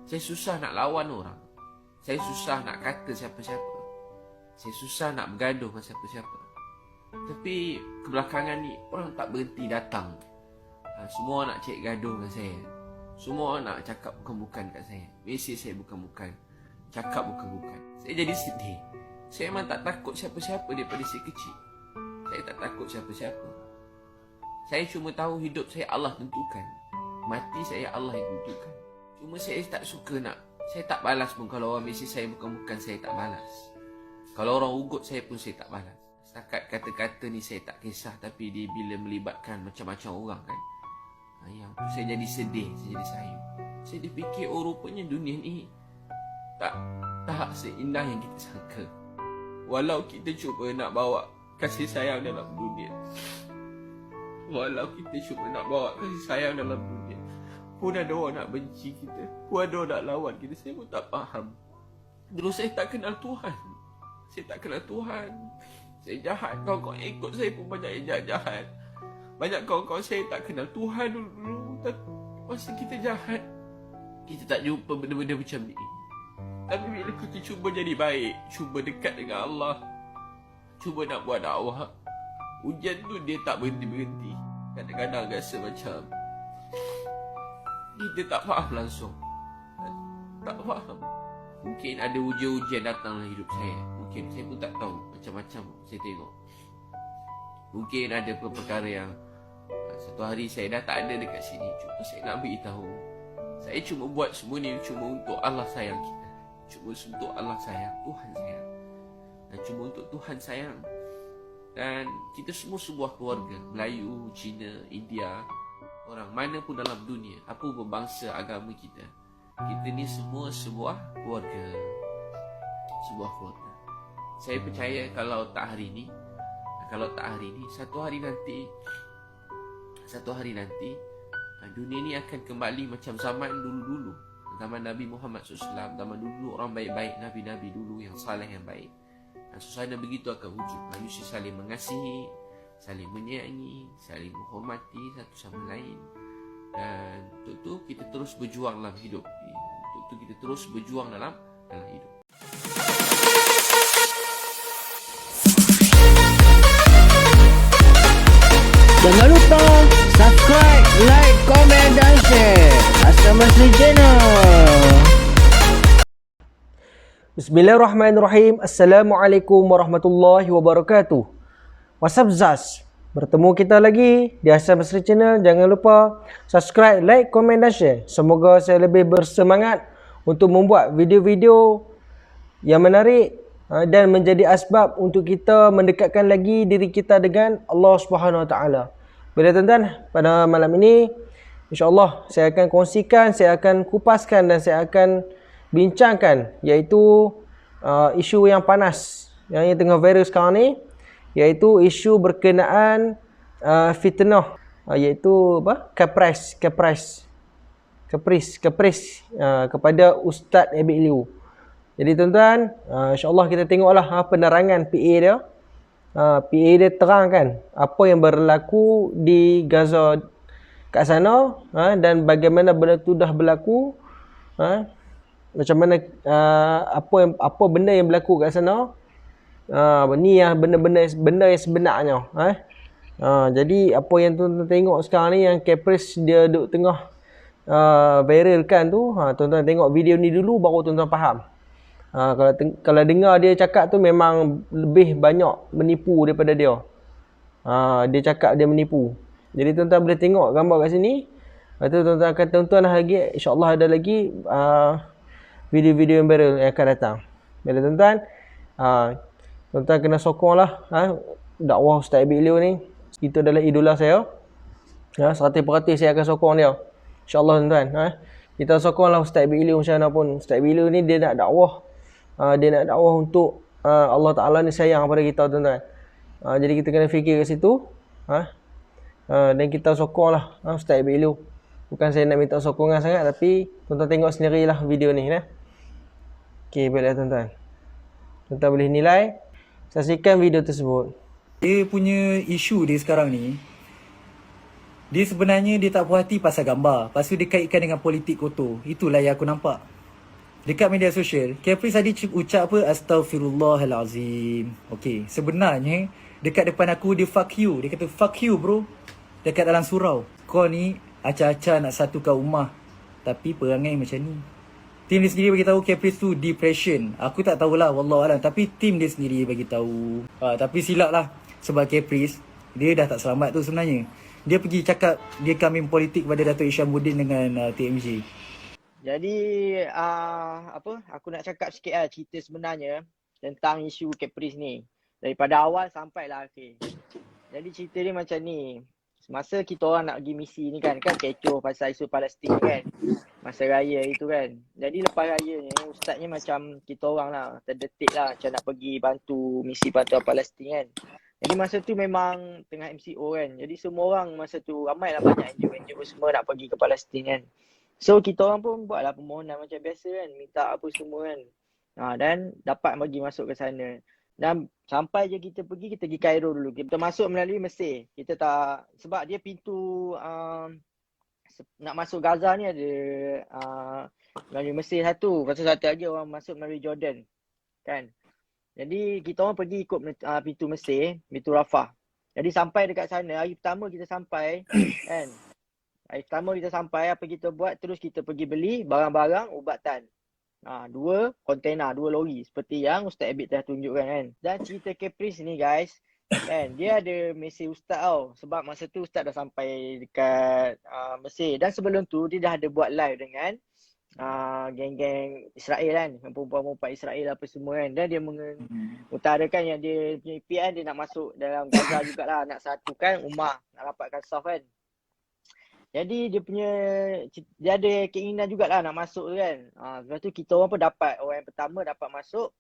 Saya susah nak lawan orang. Saya susah nak kata siapa-siapa. Saya susah nak bergaduh dengan siapa-siapa. Tapi kebelakangan ni orang tak berhenti datang. Semua nak cek gaduh dengan saya. Semua nak cakap bukan-bukan kat saya. Mesej saya bukan-bukan, cakap bukan-bukan. Saya jadi sedih. Saya memang tak takut siapa-siapa daripada saya kecil. Saya tak takut siapa-siapa. Saya cuma tahu hidup saya Allah tentukan. Mati saya Allah yang tentukan. Cuma saya tak suka nak, saya tak balas pun kalau orang mesej saya bukan-bukan, saya tak balas. Kalau orang ugut saya pun saya tak balas. Setakat kata-kata ni saya tak kisah, tapi dia bila melibatkan macam-macam orang kan, yang tu saya jadi sedih, saya jadi sayang. Saya dipikir, oh rupanya dunia ni tak seindah yang kita sangka. Walau kita cuba nak bawa kasih sayang dalam dunia, walau kita cuba nak bawa kasih sayang dalam dunia, pun ada orang nak benci kita, pun ada orang nak lawan kita. Saya pun tak faham. Dulu saya tak kenal Tuhan. Saya tak kenal Tuhan. Saya jahat. Kawan-kawan ikut saya pun banyak yang jahat-jahat. Banyak kawan-kawan saya tak kenal Tuhan dulu. Masa kita jahat, kita tak jumpa benda-benda macam ni. Tapi bila kita cuba jadi baik, cuba dekat dengan Allah, cuba nak buat dakwah, ujian tu dia tak berhenti-berhenti. Kadang-kadang rasa macam kita tak faham langsung. Tak faham. Mungkin ada ujian-ujian datang dalam hidup saya. Mungkin saya pun tak tahu. Macam-macam saya tengok. Mungkin ada perkara yang satu hari saya dah tak ada dekat sini. Cuma saya nak beritahu, saya cuma buat semua ni cuma untuk Allah sayang kita. Cuma untuk Allah sayang, Tuhan sayang. Dan cuma untuk Tuhan sayang. Dan kita semua sebuah keluarga. Melayu, Cina, India, orang mana pun dalam dunia, apa pun bangsa, agama kita, kita ni semua sebuah keluarga. Sebuah keluarga. Saya percaya kalau tak hari ni, satu hari nanti dunia ni akan kembali macam zaman dulu-dulu. Zaman Nabi Muhammad SAW, zaman dulu orang baik-baik, Nabi-Nabi dulu yang saleh, yang baik. Dan suasana begitu akan wujud. Manusia saling mengasihi, saling menyayangi, saling menghormati satu sama lain. Dan untuk tu kita terus berjuang dalam hidup. Untuk tu kita terus berjuang dalam hidup. Jangan lupa subscribe, like, komen dan share Asam Asli Channel. Bismillahirrahmanirrahim. Assalamualaikum warahmatullahi wabarakatuh. What's up Zaz? Bertemu kita lagi di Asam Asli Channel. Jangan lupa subscribe, like, komen dan share. Semoga saya lebih bersemangat untuk membuat video-video yang menarik dan menjadi asbab untuk kita mendekatkan lagi diri kita dengan Allah Subhanahu Wa Taala. Baiklah tuan-tuan, pada malam ini insya-Allah saya akan kongsikan, saya akan kupaskan dan saya akan bincangkan iaitu isu yang panas yang tengah viral sekarang ni, iaitu isu berkenaan fitnah, iaitu apa? Kapres kepada Ustaz Abid Liu. Jadi tuan-tuan, insya-Allah kita tengoklah penerangan PA dia. PA dia terangkan apa yang berlaku di Gaza kat sana, dan bagaimana benda tu dah berlaku, macam mana apa benda yang berlaku kat sana. Ni yang benda yang sebenarnya. Jadi apa yang tuan-tuan tengok sekarang ni yang Kapres dia duk tengah viralkan tu, tuan-tuan tengok video ni dulu baru tuan-tuan faham. Kalau dengar dia cakap tu memang lebih banyak menipu daripada dia. Dia cakap dia menipu. Jadi tuan-tuan boleh tengok gambar kat sini. Lepas tu tuan-tuan akan tonton lagi, insya-Allah ada lagi video-video yang viral yang akan datang. Bila tuan-tuan, tuan-tuan kena sokonglah dakwah Ustaz Abid Liu ni. Itu adalah idola saya. 100% saya akan sokong dia. InsyaAllah tuan-tuan. Kita sokonglah Ustaz Abid Liu macam mana pun. Ustaz Abid Liu ni dia nak dakwah. Dia nak dakwah untuk Allah Ta'ala ni sayang pada kita tuan-tuan. Jadi kita kena fikir kat situ. Dan kita sokonglah Ustaz Abid Liu. Bukan saya nak minta sokongan sangat, tapi tuan-tuan tengok sendirilah video ni. Okey, baiklah tuan-tuan. Tuan-tuan boleh nilai. Saksikan video tersebut. Dia punya isu dia sekarang ni, dia sebenarnya dia tak puas hati pasal gambar. Lepas tu dia kaitkan dengan politik kotor. Itulah yang aku nampak. dekat media sosial, Caprice tadi ucap apa? Astaghfirullahalazim. Okey, sebenarnya dekat depan aku dia fuck you. Dia kata fuck you bro. Dekat dalam surau. Kau ni acah-acah nak satukan rumah. Tapi perangai macam ni. Tim dia sendiri bagi tahu Caprice tu depression. Aku tak tahulah wallahualam, tapi tim dia sendiri bagi tahu. Tapi silap lah sebab Caprice dia dah tak selamat tu sebenarnya. Dia pergi cakap dia kambing politik pada Dato' Isyamuddin dengan TMJ. Jadi aku nak cakap sikit lah cerita sebenarnya tentang isu Caprice ni. Daripada awal sampailah akhir. Jadi cerita dia macam ni. Masa kita orang nak pergi misi ni kan kecoh pasal isu Palestin kan. Masa raya itu kan. Jadi lepas raya ni ustaznya macam kita orang lah terdetik lah macam nak pergi bantu misi bantuan Palestin kan. Jadi masa tu memang tengah MCO kan. Jadi semua orang masa tu ramai lah banyak NGO semua nak pergi ke Palestin kan. So kita orang pun buatlah permohonan macam biasa kan. Minta apa semua kan. Dan dapat bagi masuk ke sana. Dan sampai je kita pergi Kairo dulu. Kita masuk melalui Mesir. Kita tak, sebab dia pintu nak masuk Gaza ni ada melalui Mesir satu. Lepas tu satu lagi orang masuk melalui Jordan. Kan. Jadi kita orang pergi ikut pintu Mesir, pintu Rafah. Jadi sampai dekat sana, hari pertama kita sampai kan. Hari pertama kita sampai, apa kita buat? Terus kita pergi beli barang-barang ubatan. 2 kontena, 2 lori seperti yang Ustaz Abid telah tunjukkan kan. Dan cerita Caprice ni guys, kan dia ada mesej Ustaz tau. Sebab masa tu Ustaz dah sampai dekat Mesir. Dan sebelum tu dia dah ada buat live dengan geng-geng Israel kan, perempuan-perempuan Israel apa semua kan. Dan dia mengutarakan yang dia punya impian dia nak masuk dalam Gaza jugalah, nak satukan ummah, nak rapatkan saf kan. Jadi dia ada keinginan jugalah nak masuk tu kan. Lepas tu kita orang pun dapat, orang yang pertama dapat masuk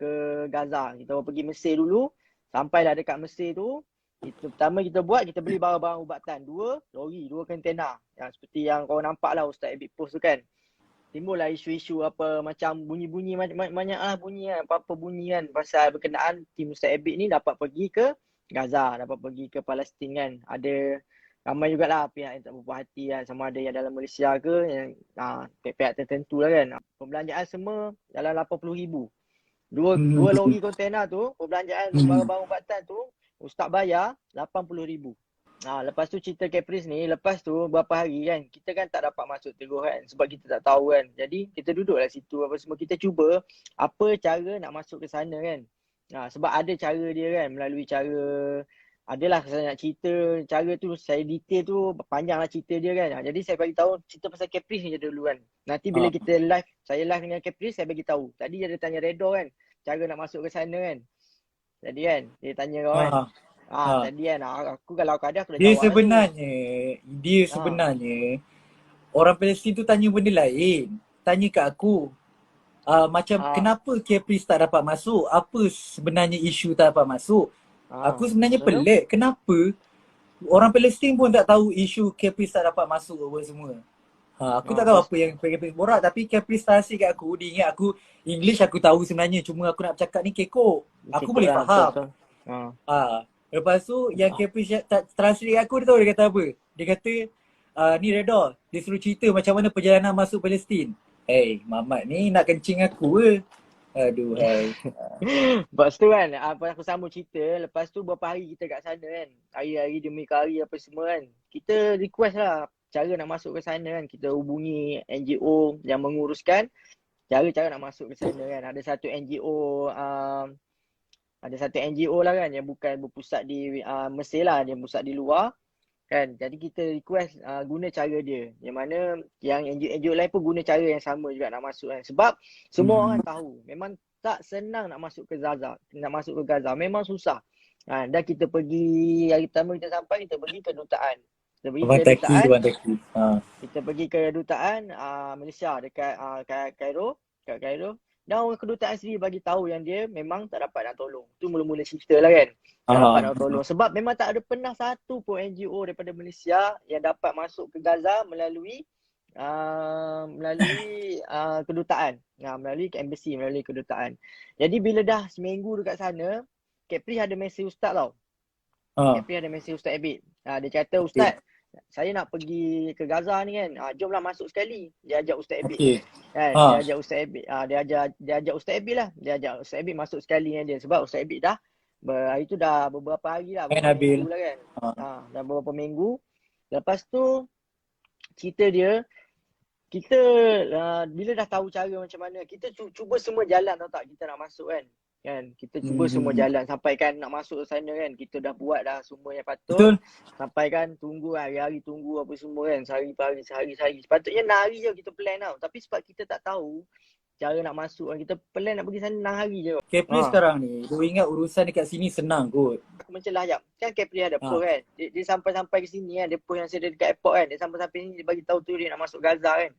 ke Gaza. Kita orang pergi Mesir dulu. Sampailah dekat Mesir tu, pertama kita buat, kita beli barang-barang ubatan. 2 lori, 2 kontena. Yang seperti yang kau nampak lah Ustaz Abid post tu kan. Timbullah isu-isu apa macam bunyi-bunyi banyak lah bunyi kan. Apa-apa bunyi kan pasal berkenaan tim Ustaz Abid ni dapat pergi ke Gaza, dapat pergi ke Palestin kan. Ada ramai jugalah pihak yang tak berpuas hati kan, sama ada yang dalam Malaysia ke yang pihak tertentu lah kan. Perbelanjaan semua dalam 80,000. Dua lori kontena tu, perbelanjaan barang-barang ubatan tu Ustaz bayar 80,000. Lepas tu cerita Caprice ni, lepas tu berapa hari kan, kita kan tak dapat masuk terus kan sebab kita tak tahu kan. Jadi kita duduklah situ apa semua, kita cuba apa cara nak masuk ke sana kan. Sebab ada cara dia kan, melalui cara, adalah saya nak cerita cara tu, saya detail tu panjanglah cerita dia kan. Jadi saya bagi tahu cerita pasal Caprice ni je dulu kan. Nanti bila kita live, saya live dengan Caprice, saya bagi tahu. Tadi dia ada tanya Redor kan, cara nak masuk ke sana kan. Jadi kan dia tanya kau kan. Tadi kan aku kalau aku ada aku dah Dia jawab sebenarnya orang Palestin tu tanya benda lain. Tanya kat aku. Macam kenapa Caprice tak dapat masuk? Apa sebenarnya isu tak dapat masuk? Aku sebenarnya pelik. Kenapa orang Palestin pun tak tahu isu Caprice tak dapat masuk apa semua. Aku tak tahu apa yang Caprice borak, tapi Caprice tasik kat aku. Dia ingat aku English aku tahu sebenarnya. Cuma aku nak bercakap ni kekok. Aku boleh faham. Lepas tu yang Caprice translate aku, dia tahu dia kata apa? Dia kata ni Redor, dia suruh cerita macam mana perjalanan masuk Palestin. Hey, Mamat ni nak kencing aku ke? Aduh hai. Lepas tu kan, aku sambung cerita. Lepas tu beberapa hari kita kat sana kan, hari-hari demi hari apa semua kan, kita request lah cara nak masuk ke sana kan. Kita hubungi NGO yang menguruskan cara-cara nak masuk ke sana kan. Ada satu NGO lah kan yang bukan berpusat di Mesir lah, dia pusat di luar kan. Jadi kita request guna cara dia, yang mana yang NGO lain pun guna cara yang sama juga nak masuk kan. Sebab semua orang tahu memang tak senang nak masuk ke Gaza, memang susah. Dan kita pergi, hari pertama kita sampai, kita pergi ke kedutaan. Kita pergi ke kedutaan Malaysia dekat Kairo. Dan orang kedutaan sendiri bagi tahu yang dia memang tak dapat nak tolong. Tu mula-mula cerita lah kan. Tak dapat nak tolong. Sebab memang tak ada pernah satu pun NGO daripada Malaysia yang dapat masuk ke Gaza melalui kedutaan. Melalui embassy, melalui kedutaan. Jadi bila dah seminggu dekat sana, Caprice ada mesej Ustaz tau. Caprice ada mesej Ustaz Abid. Dia kata, Ustaz, saya nak pergi ke Gaza ni kan. Jomlah masuk sekali. Dia ajak Ustaz Ebit. Okey. Kan? Ha. Dia ajak Ustaz Ebit. Dia ajak Ustaz Ebit lah. Dia ajak Ustaz Ebit masuk sekali dengan dia. Sebab Ustaz Ebit dah hari tu dah beberapa hari lah. Kan, Beberapa Nabil. minggu lah kan. Ha. Dah beberapa minggu. Lepas tu cerita dia, kita bila dah tahu cara macam mana, kita cuba semua jalan tau tak kita nak masuk kan. Kita cuba semua jalan sampai kan nak masuk ke sana kan. Kita dah buat dah semua yang patut. Betul. Sampai kan tunggu hari-hari tunggu apa semua kan. Sehari per hari, sehari-sehari. Sepatutnya 6 hari je kita plan tau. Tapi sebab kita tak tahu cara nak masuk kan. Kita plan nak pergi sana 6 hari je. Kepri sekarang ni, lu ingat urusan dekat sini senang kot. Aku mencelah jap. Kan Capri ada post kan. Dia sampai-sampai ke sini kan. Dia post yang saya ada dekat airport kan. Dia sampai-sampai sini dia bagi tahu tu dia nak masuk Gaza kan.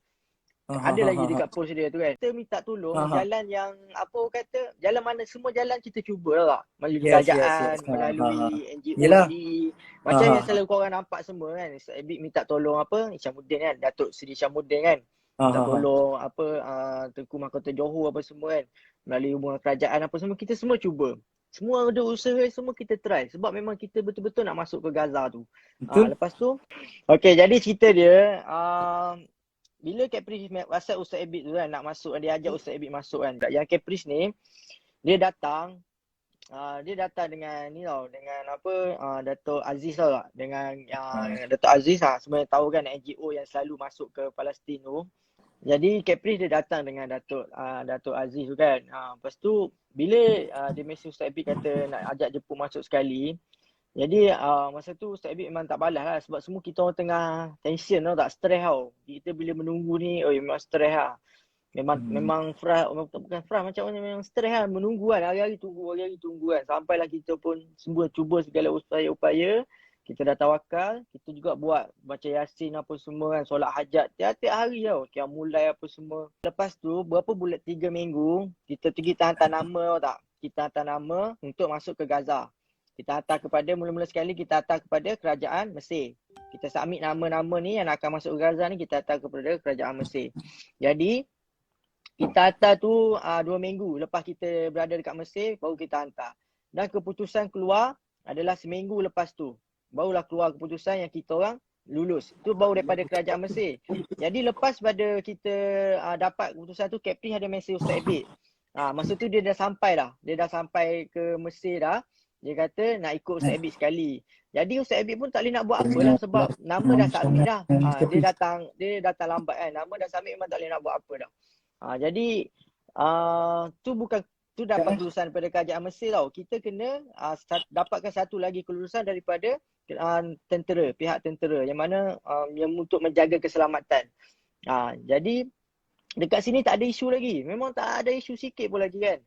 Ada lagi dekat post dia tu kan. Kita minta tolong jalan yang apa orang kata, jalan mana semua jalan kita cuba lah tak. Melalui kerajaan, melalui NGO sendiri. Macam yang selalu korang nampak semua kan. Ebit minta tolong apa, Isyamuddin kan. Datuk Seri Isyamuddin kan. Minta tolong apa Tengku Mahkota Johor apa semua kan. Melalui hubungan kerajaan apa semua, kita semua cuba. Semua ada usaha, semua kita try. Sebab memang kita betul-betul nak masuk ke Gaza tu. Lepas tu, okay, jadi cerita dia, bila Caprice WhatsApp Ustaz Ebit tu kan nak masuk, dia ajak Ustaz Ebit masuk kan. Yang Caprice ni, dia datang dengan ni tau, dengan apa, Datuk Aziz tau tak? Dengan Datuk Aziz sebenarnya tahu kan NGO yang selalu masuk ke Palestin tu. Jadi Caprice dia datang dengan Datuk Aziz tu kan. Lepas tu bila dia mesej Ustaz Ebit kata nak ajak jemput masuk sekali. Jadi masa tu Ustaz Ebit memang tak balas lah. Sebab semua kita orang tengah tension tau tak, stress tau. Kita bila menunggu ni, memang stress lah. Memang bukan frust, macam mana, memang stress lah. Menunggu kan, hari-hari tunggu kan. Sampailah kita pun semua cuba segala upaya-upaya. Kita dah tawakal, kita juga buat baca Yasin apa semua kan, solat hajat tiap-tiap hari tau. Mulai apa semua. Lepas tu berapa bulan, 3 minggu, kita hantar nama tau tak. Kita hantar nama untuk masuk ke Gaza. Kita hantar kepada, mula-mula sekali kita hantar kepada kerajaan Mesir. Kita submit nama-nama ni yang akan masuk ke Gaza ni, kita hantar kepada kerajaan Mesir. Jadi kita hantar tu 2 minggu lepas kita berada dekat Mesir, baru kita hantar. Dan keputusan keluar adalah seminggu lepas tu. Barulah keluar keputusan yang kita orang lulus. Itu baru daripada kerajaan Mesir. Jadi lepas pada kita dapat keputusan tu, Capri ada mesej Ustaz Ebit. Masa tu dia dah sampai dah. Dia dah sampai ke Mesir dah. Dia kata nak ikut Ustaz Ebit sekali. Jadi Ustaz Ebit pun tak boleh nak buat apa lah sebab nama dah submit dah. Dia datang lambat kan. Nama dah submit, memang tak boleh nak buat apa dah. Jadi tu dapat kelulusan daripada kerajaan Mesir tau. Kita kena dapatkan satu lagi kelulusan daripada pihak tentera yang mana yang untuk menjaga keselamatan. Jadi dekat sini tak ada isu lagi. Memang tak ada isu sikit pun lagi kan.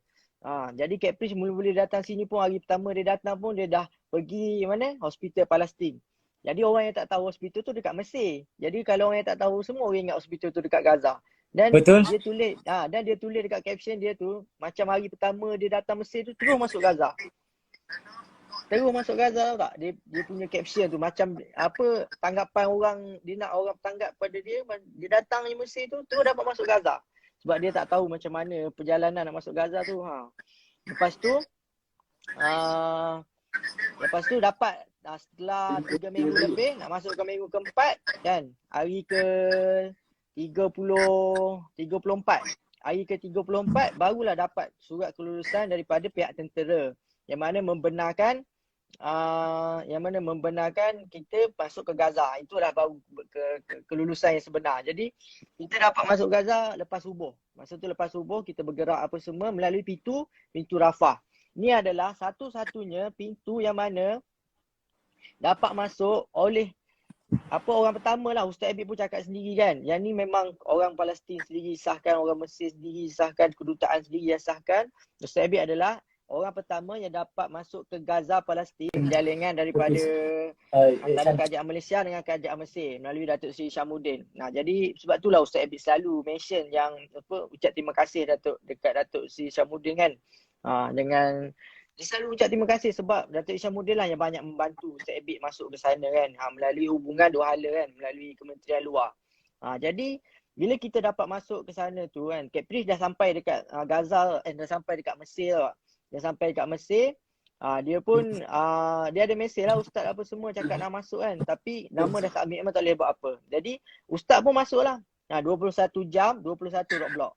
Jadi Caprice mula-mula datang sini pun, hari pertama dia datang pun dia dah pergi mana? Hospital Palestin. Jadi orang yang tak tahu hospital tu dekat Mesir. Jadi kalau orang yang tak tahu, semua orang ingat hospital tu dekat Gaza. Dan betul. Dia tulis dekat caption dia tu, macam hari pertama dia datang Mesir tu terus masuk Gaza. Terus masuk Gaza tau tak? Dia punya caption tu macam apa, tanggapan orang, dia nak orang tanggap pada dia datang di Mesir tu terus dapat masuk Gaza. Sebab dia tak tahu macam mana perjalanan nak masuk Gaza tu. Lepas tu dapat setelah 3 minggu lebih, nak masuk ke minggu keempat kan, hari ke 34. Hari ke 34 barulah dapat surat kelulusan daripada pihak tentera yang mana membenarkan kita masuk ke Gaza. Itulah baru kelulusan yang sebenar. Jadi kita dapat masuk Gaza lepas subuh. Masa tu lepas subuh kita bergerak apa semua melalui pintu Rafah. Ini adalah satu-satunya pintu yang mana dapat masuk oleh orang pertama lah. Ustaz Ebit pun cakap sendiri kan. Yang ni memang orang Palestin sendiri sahkan, orang Mesir sendiri sahkan, kedutaan sendiri yang sahkan. Ustaz Ebit adalah orang pertama yang dapat masuk ke Gaza Palestin, jaringan daripada antara kerajaan Malaysia dengan kerajaan Mesir melalui Datuk Seri Isyamuddin. Jadi sebab itulah Ustaz Ebit selalu mention yang ucap terima kasih dekat Datuk Seri Isyamuddin kan. Dengan dia selalu ucap terima kasih sebab Datuk Isyamuddin lah yang banyak membantu Ustaz Ebit masuk ke sana kan. Melalui hubungan dua hala kan, melalui Kementerian Luar. Jadi bila kita dapat masuk ke sana tu kan, Caprice dah sampai dekat Gaza, dah sampai dekat Mesir. Dia sampai dekat Mesir, Dia pun dia ada mesej lah ustaz apa semua cakap nak masuk kan. Tapi nama dah submit memang tak boleh buat apa. Jadi ustaz pun masuk lah. 21 jam, 21 roadblock.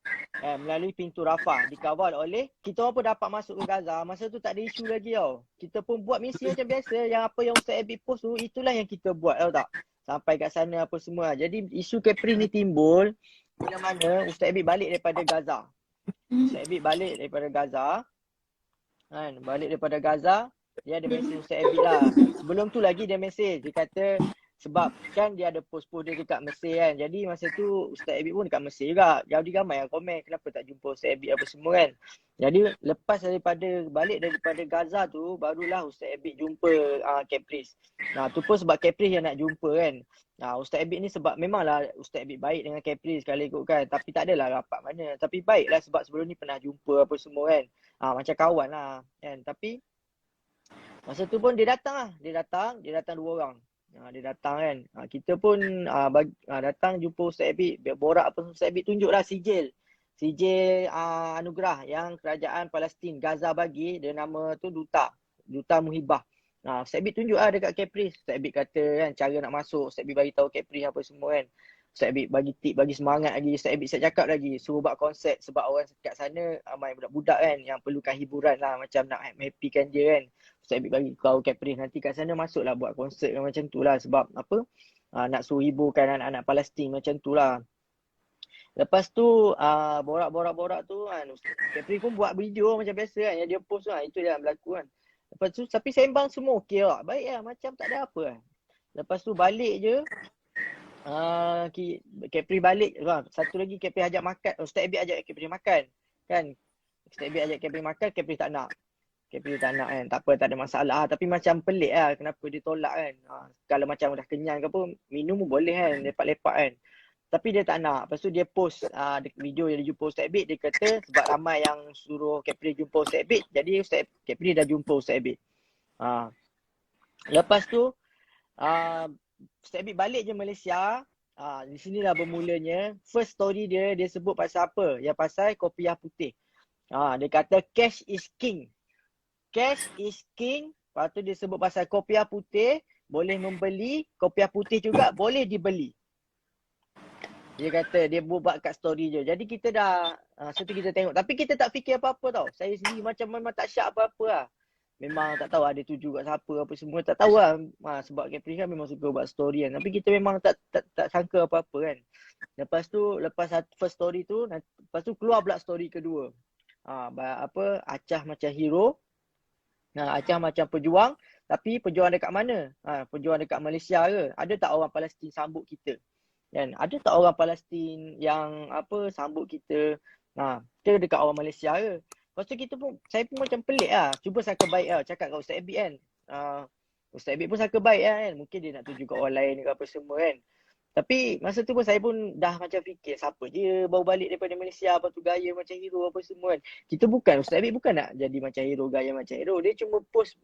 Melalui pintu Rafah dikawal oleh kita orang pun dapat masuk ke Gaza. Masa tu tak ada isu lagi tau. Kita pun buat misi macam biasa. Yang apa yang Ustaz Abid post tu, itulah yang kita buat tau tak. Sampai kat sana apa semua. Jadi isu Kepri ni timbul bila mana Ustaz Abid balik daripada Gaza. Ustaz Abid balik daripada Gaza. Kan, balik daripada Gaza, dia ada mesej Ustaz Abid lah. Sebelum tu lagi dia mesej. Dia kata sebab kan dia ada post-post dia dekat Mesir kan. Jadi masa tu Ustaz Abid pun dekat Mesir juga. Jadi ramai yang komen kenapa tak jumpa Ustaz Abid apa semua kan. Jadi lepas balik daripada Gaza tu, barulah Ustaz Abid jumpa Caprice. Tu pun sebab Caprice yang nak jumpa kan. Ustaz Abid ni sebab memanglah Ustaz Abid baik dengan Caprice kalau ikut kan. Tapi tak adalah rapat mana. Tapi baiklah sebab sebelum ni pernah jumpa apa semua kan. Macam kawan lah kan. Tapi masa tu pun dia datang lah. Dia datang 2 orang. Dia datang kan. Kita pun datang jumpa Ustaz Abid. Borak apa Ustaz Abid tunjuklah sijil anugerah yang kerajaan Palestin Gaza bagi. Dia nama tu Duta Muhibah. Ustaz Abid tunjuk lah dekat Caprice. Ustaz Abid kata kan cara nak masuk. Ustaz Abid bagi tahu Caprice apa semua kan. Ustaz Abid bagi tip, bagi semangat lagi. Ustaz Abid saya cakap lagi suruh buat konsep sebab orang kat sana ramai budak-budak kan yang perlukan hiburan lah, macam nak happykan dia kan. Ustaz Abid bagi tahu Caprice nanti kat sana masuklah buat konsert macam tu lah sebab apa nak suruh hiburkan anak-anak Palestin macam tu lah. Lepas tu borak-borak tu kan Caprice pun buat video macam biasa kan yang dia post lah, itu yang berlaku kan. Lepas tu tapi sembang semua okey lah, baik lah macam tak ada apa lah. Lepas tu balik je Caprice balik satu lagi Caprice ajak makan. Ustaz Abid ajak Caprice makan kan. Ustaz Abid ajak Caprice makan, Caprice tak nak. Caprice tak nak kan. Tak apa, tak ada masalah. Tapi macam pelik lah kenapa dia tolak kan. Kalau macam dah kenyang ke apa, minum pun boleh kan. Lepak-lepak kan. Tapi dia tak nak. Lepas tu dia post video yang dia jumpa Ustaz Abid. Dia kata sebab ramai yang suruh Caprice jumpa Ustaz Abid. Jadi Caprice dah jumpa Ustaz Abid. Lepas tu Ustaz Abid balik je Malaysia. Di sinilah bermulanya. First story dia sebut pasal apa? Yang pasal kopiah putih. Dia kata cash is king. Cash is king. Lepas tu dia sebut pasal kopiah putih. Boleh membeli. Kopiah putih juga boleh dibeli. Dia kata dia buat kat story je. Jadi kita dah satu kita tengok. Tapi kita tak fikir apa-apa tau. Saya sendiri memang tak syak apa-apa lah. Memang tak tahu ada tuju kat siapa apa semua. Tak tahu lah. Sebab Caprice kan memang suka buat story kan. Tapi kita memang tak sangka apa-apa kan. Lepas first story tu. Lepas tu keluar pula story kedua. Acah macam hero. Acah macam pejuang. Tapi pejuang dekat mana? Pejuang dekat Malaysia ke? Ada tak orang Palestin sambut kita? Kan? Ada tak orang Palestin yang sambut kita? Kita dekat orang Malaysia ke? Lepas tu saya pun macam pelik lah. Cuba sangka baik lah. Cakap kat Ustaz Abid kan. Ustaz Abid pun sangka baik lah kan. Mungkin dia nak tunjuk kat orang lain ke apa semua kan. Tapi masa tu pun saya pun dah macam fikir siapa je baru balik daripada Malaysia. Lepas tu gaya macam hero apa semua kan. Ustaz Abid bukan nak jadi macam hero, gaya macam hero. Dia cuma post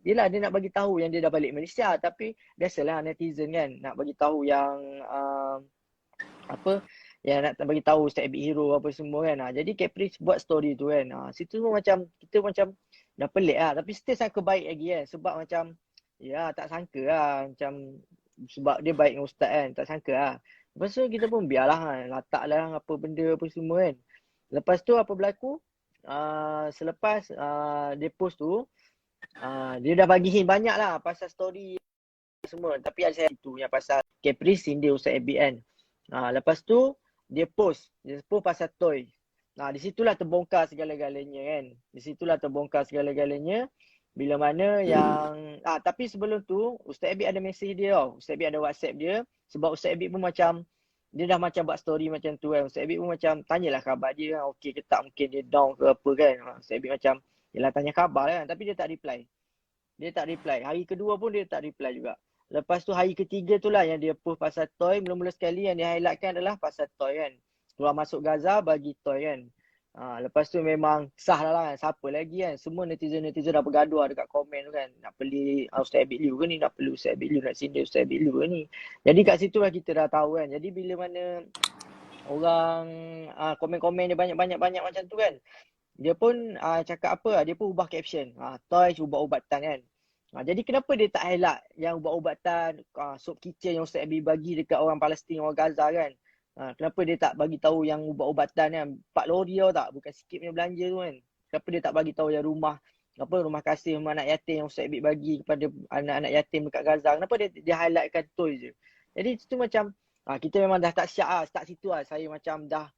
yelah dia nak bagi tahu yang dia dah balik Malaysia. Tapi biasalah netizen kan. Nak bagi tahu yang yang nak bagi tahu Ustaz Abid hero apa semua kan. Jadi Caprice buat story tu kan. Situ pun macam kita macam dah pelik lah. Tapi still sangka baik lagi kan. Sebab macam tak sangka lah. Macam sebab dia baik dengan Ustaz kan. Tak sangka lah. Lepas tu kita pun biarlah kan. Letak lah apa benda apa semua kan. Lepas tu apa berlaku. Selepas dia post tu. Dia dah bagi hint banyak lah pasal story semua. Tapi ada saya tu yang pasal Caprice sindir Ustaz Abid kan. Lepas tu dia post pasal toy. Di situlah terbongkar segala-galanya kan. Di situlah terbongkar segala-galanya. Bila mana yang tapi sebelum tu Ustaz Abid ada mesej dia tau. Ustaz Abid ada WhatsApp dia. Sebab Ustaz Abid pun macam dia dah macam buat story macam tu kan. Ustaz Abid pun macam tanyalah khabar dia kan. Okey ke tak, mungkin dia down ke apa kan. Ustaz Abid macam yelah tanya khabar kan. Tapi dia tak reply. Hari kedua pun dia tak reply juga. Lepas tu hari ketiga tu lah yang dia post pasal toy. Mula-mula sekali yang dia highlightkan adalah pasal toy kan. Keluar masuk Gaza bagi toy kan. Lepas tu memang sah lah kan. Siapa lagi kan. Semua netizen-netizen dah bergaduh dekat komen tu kan. Nak beli Ustaz Abid Liu ke ni. Nak beli Ustaz Abid Liu. Nak sindir Ustaz Abid Liu ke ni. Jadi kat situ lah kita dah tahu kan. Jadi bila mana orang komen-komen dia banyak-banyak macam tu kan. dia pun cakap apa, dia pun ubah caption. Toys ubat-ubatan kan. Jadi kenapa dia tak highlight yang ubat-ubatan, soup kitchen yang Ustaz Abi bagi dekat orang Palestin, orang Gaza kan. Kenapa dia tak bagi tahu yang ubat-ubatan kan, 4 lori tau tak, bukan sikit punya belanja tu kan. Kenapa dia tak bagi tahu yang rumah kasih rumah anak yatim yang Ustaz Abi bagi kepada anak-anak yatim dekat Gaza. Kenapa dia highlightkan toys je. Jadi itu macam kita memang dah tak siap start situ Saya macam dah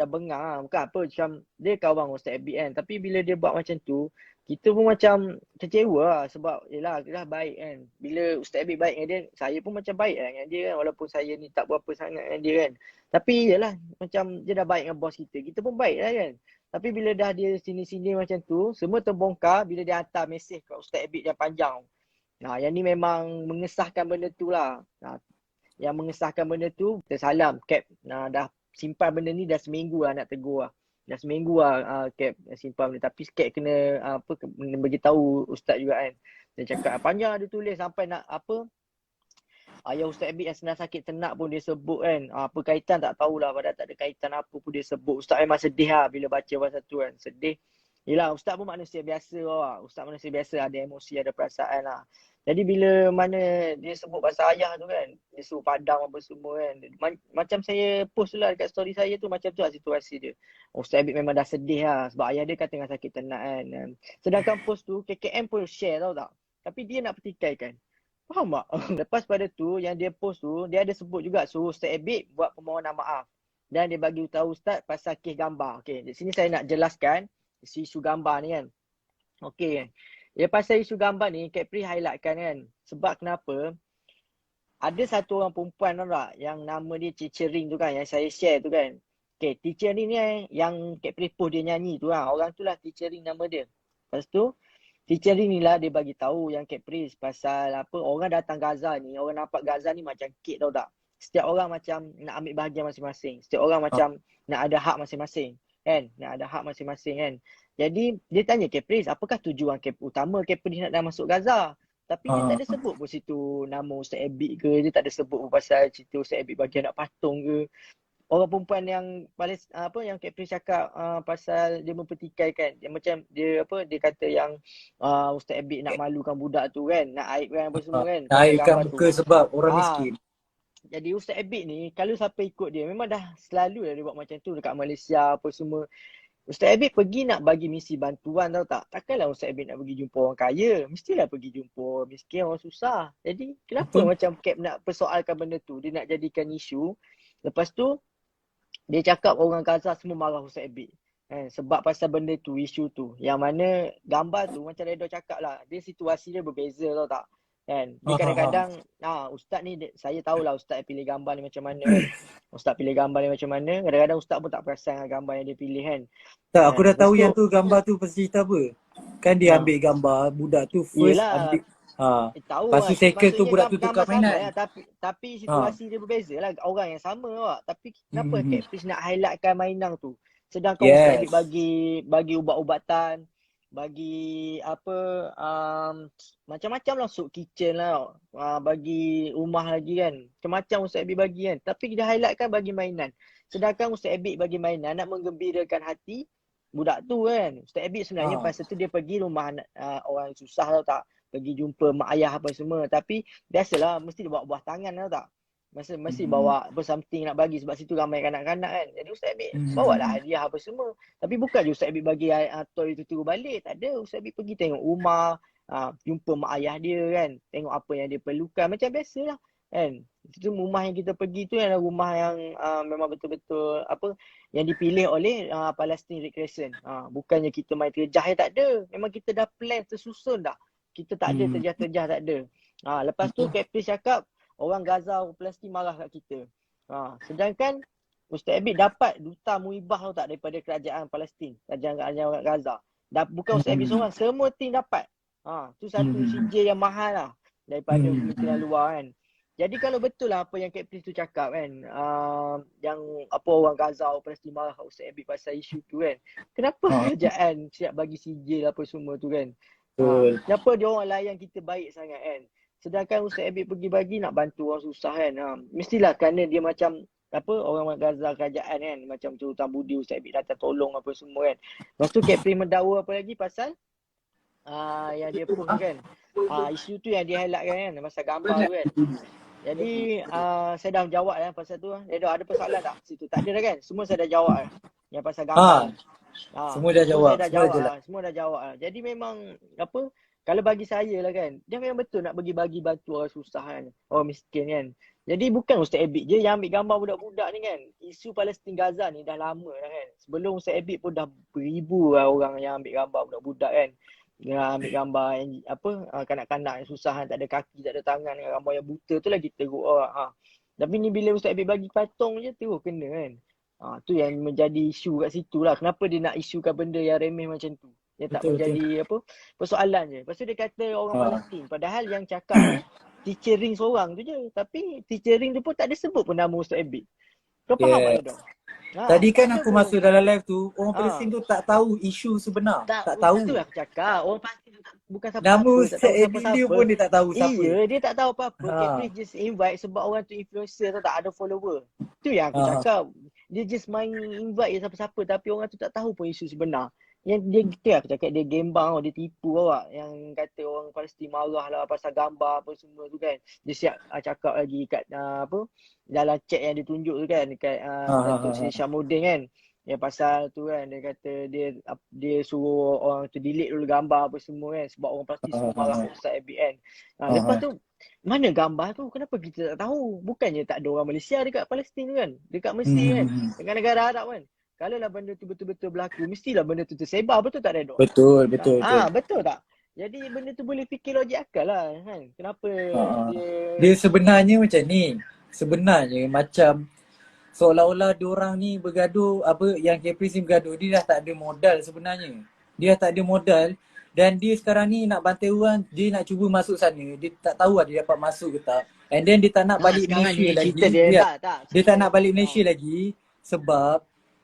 bengang Bukan apa, macam dia kawan Ustaz Abi kan. Tapi bila dia buat macam tu, kita pun macam kecewa sebab yelah dia dah baik kan. Bila Ustaz Abi baik dengan dia, saya pun macam baik dengan dia kan. Walaupun saya ni tak berapa sangat dengan dia kan. Tapi yelah macam dia dah baik dengan bos kita pun baik lah kan. Tapi bila dah dia sini-sini macam tu, semua terbongkar bila dia hantar mesej kat Ustaz Abi yang panjang. Yang ni memang mengesahkan benda tu lah. Yang mengesahkan benda tu, kita salam Cap. Dah simpan benda ni dah seminggu lah nak tegur lah. Dah seminggu lah Cap simpan benda. Tapi Cap kena bagi tahu Ustaz juga kan. Dia cakap panjang dia tulis sampai nak ayah Ustaz Abi yang sedang sakit ternak pun dia sebut kan. Apa kaitan tak tahulah, padahal tak ada kaitan apa pun dia sebut. Ustaz memang sedih lah bila baca pasal tu kan. Sedih. Yelah Ustaz pun manusia biasa lah. Ustaz manusia biasa, ada emosi, ada perasaan lah. Jadi bila mana dia sebut pasal ayah tu kan, dia suruh padam apa semua kan. Macam saya post tu lah dekat story saya tu, macam tu lah situasi dia. Ustaz Abi memang dah sedih lah sebab ayah dia kan tengah sakit ternak kan. Sedangkan post tu KKM pun share tau tak. Tapi dia nak pertikaikan. Faham tak? Lepas pada tu yang dia post tu, dia ada sebut juga suruh Ustaz Abi buat permohonan maaf. Dan dia bagi tahu Ustaz pasal kes gambar. Okay, di sini saya nak jelaskan isu gambar ni kan. Okay. Ya pasal isu gambar ni, Capri highlightkan kan. Sebab kenapa? Ada satu orang perempuan tau tak, yang nama dia Teacher Ring tu kan, yang saya share tu kan. Okay, Teacher Ring ni yang Capri post dia nyanyi tu lah. Orang tu lah Teacher Ring nama dia. Lepas tu, Teacher Ring ni lah dia bagi tahu yang Capri pasal orang datang Gaza ni, orang nampak Gaza ni macam kek tau tak. Setiap orang macam nak ambil bahagian masing-masing. Setiap orang macam nak ada hak masing-masing. Kan? Nak ada hak masing-masing kan. Jadi dia tanya Caprice, apakah tujuan utama Caprice nak masuk Gaza? Tapi dia tak ada sebut pun situ nama Ustaz Abi ke, dia tak ada sebut pun pasal cerita Ustaz Abi bagi anak patung ke. Orang perempuan yang yang Caprice cakap pasal dia mempertikaikan, dia macam dia kata yang Ustaz Abi nak malukan budak tu kan, nak aibkan apa semua kan. Aibkan muka sebab orang miskin. Jadi Ustaz Abi ni kalau siapa ikut dia memang dah selalu dia buat macam tu dekat Malaysia apa semua. Ustaz Abi pergi nak bagi misi bantuan tau tak. Takkanlah Ustaz Abi nak pergi jumpa orang kaya. Mestilah pergi jumpa orang miskin, orang susah. Jadi kenapa macam Cap nak persoalkan benda tu. Dia nak jadikan isu. Lepas tu dia cakap orang Gaza semua marah Ustaz Abi. Sebab pasal benda tu, isu tu. Yang mana gambar tu macam Redo cakap lah. Dia situasi dia berbeza tau tak. Kan? Dia kadang-kadang Ustaz ni saya tahulah Ustaz pilih gambar ni macam mana kan. Ustaz pilih gambar ni macam mana. Kadang-kadang Ustaz pun tak perasan dengan gambar yang dia pilih kan. Tak, aku dah tahu yang tu gambar tu pasal cerita apa. Kan dia ambil gambar budak tu first. Yelah. Ambil Tahu lepas tu second tu budak tu tukar mainan. Tapi situasi dia berbeza lah. Orang yang sama awak. Tapi kenapa Catfish nak highlightkan mainan tu. Sedangkan Ustaz bagi ubat-ubatan, bagi macam-macam lah, soup kitchen lah, bagi rumah lagi kan, macam-macam Ustaz Abi bagi kan. Tapi dia highlightkan bagi mainan. Sedangkan Ustaz Abi bagi mainan nak menggembirakan hati budak tu kan. Ustaz Abi sebenarnya pasal tu dia pergi rumah orang susah tau tak, pergi jumpa mak ayah apa semua. Tapi biasalah mesti dia bawa buah tangan tau tak, mesti bawa something nak bagi sebab situ ramai kanak-kanak kan. Jadi Ustaz Abi bawa lah hadiah apa semua. Tapi bukan je Ustaz Abi bagi toy tu turun balik. Tak ada. Ustaz Abi pergi tengok rumah, jumpa mak ayah dia kan, tengok apa yang dia perlukan. Macam biasalah kan. Itu rumah yang kita pergi tu adalah rumah yang memang betul-betul yang dipilih oleh Palestine Red Crescent. Bukannya kita main terjah, tak ada. Memang kita dah plan tersusun dah. Kita tak ada terjah-terjah, tak ada. Lepas tu Captain cakap orang Gaza, orang Palestin marah kat kita. Sedangkan Ustaz Abi dapat duta muibah tau tak daripada kerajaan Palestin, kerajaan Gaza. Bukan Ustaz Abi seorang, semua tim dapat. Tu satu CJ yang mahal lah daripada kementerian luar kan. Jadi kalau betul lah apa yang Captain tu cakap kan, yang orang Gaza, orang Palestin marah kat Ustaz Abi pasal isu tu kan. Kenapa kerajaan siap bagi CJ apa semua tu kan. Kenapa dia orang layan kita baik sangat kan. Sedangkan Ustaz Abi pergi bagi nak bantu orang susah kan. Mestilah kerana dia macam apa orang Gaza kerajaan kan, macam Sultan Budi Ustaz Ebit datang tolong apa semua kan. Lepas tu Kepri mendakwa apa lagi pasal yang dia post tu kan. Isu tu yang dia highlightkan kan pasal gambar tu kan. Jadi saya dah jawab kan pasal tu. Dia dah ada persoalan tak situ? Tak ada dah kan? Semua saya dah jawab kan. Yang pasal gambar. Semua dah jawab. Saya dah jawab. Semua dah jawab. Jadi memang apa, kalau bagi saya lah kan, dia memang betul nak bagi-bagi bantu orang susah kan, orang miskin kan. Jadi bukan Ustaz Ebit je yang ambil gambar budak-budak ni kan. Isu Palestin Gaza ni dah lama dah kan. Sebelum Ustaz Ebit pun dah beribu lah orang yang ambil gambar budak-budak kan. Yang ambil gambar yang apa, kanak-kanak yang susah kan, tak ada kaki, tak ada tangan, gambar yang buta tu lagi teruk orang. Tapi ni bila Ustaz Ebit bagi patung je terus kena kan. Tu yang menjadi isu kat situ lah. Kenapa dia nak isukan benda yang remeh macam tu? Dia tak menjadi apa, persoalan je. Lepas tu dia kata orang Palestin. Padahal yang cakap ni teacher Ring seorang tu je. Tapi teacher Ring tu pun tak ada sebut pun nama Ustaz Ebit. Kau faham tak tu? Tadi kan aku masuk dalam live tu, orang Palestin tu tak tahu isu sebenar. Tak tahu. Itu aku cakap. Orang Palestin tu bukan siapa-siapa. Nama Ustaz Ebit dia pun dia tak tahu siapa. Iya, dia tak tahu apa-apa. Please just invite sebab orang tu influencer tu tak ada follower. Tu yang aku cakap. Dia just main invite siapa-siapa tapi orang tu tak tahu pun isu sebenar. Yang dia gitu aku cakap dia gembang, dia tipu awak. Yang kata orang Palestin marah lah pasal gambar apa semua tu kan. Dia siap cakap lagi kat apa, dalam chat yang dia tunjuk tu kan dekat Datuk Seri Syamuddin kan. Yang pasal tu kan, dia kata dia suruh orang tu delete dulu gambar apa semua kan sebab orang Palestin semua marah Ustaz Ebit kan. Lepas tu mana gambar tu? Kenapa kita tak tahu? Bukannya tak ada orang Malaysia dekat Palestin tu kan? Dekat Mesir kan? Dengan negara Arab kan? Kalau lah benda tu betul-betul berlaku, mestilah benda tu tersebar, betul tak Redon? Betul. Betul tak? Jadi benda tu boleh fikir logik akal lah kan? Kenapa dia sebenarnya macam ni. Sebenarnya macam seolah-olah diorang ni bergaduh, apa yang Caprice ni bergaduh, dia dah tak ada modal sebenarnya. Dia dah tak ada modal dan dia sekarang ni nak bantai orang, dia nak cuba masuk sana. Dia tak tahu lah dia dapat masuk ke tak. And then dia tak nak balik Malaysia lagi. Dia tak nak balik Malaysia lagi sebab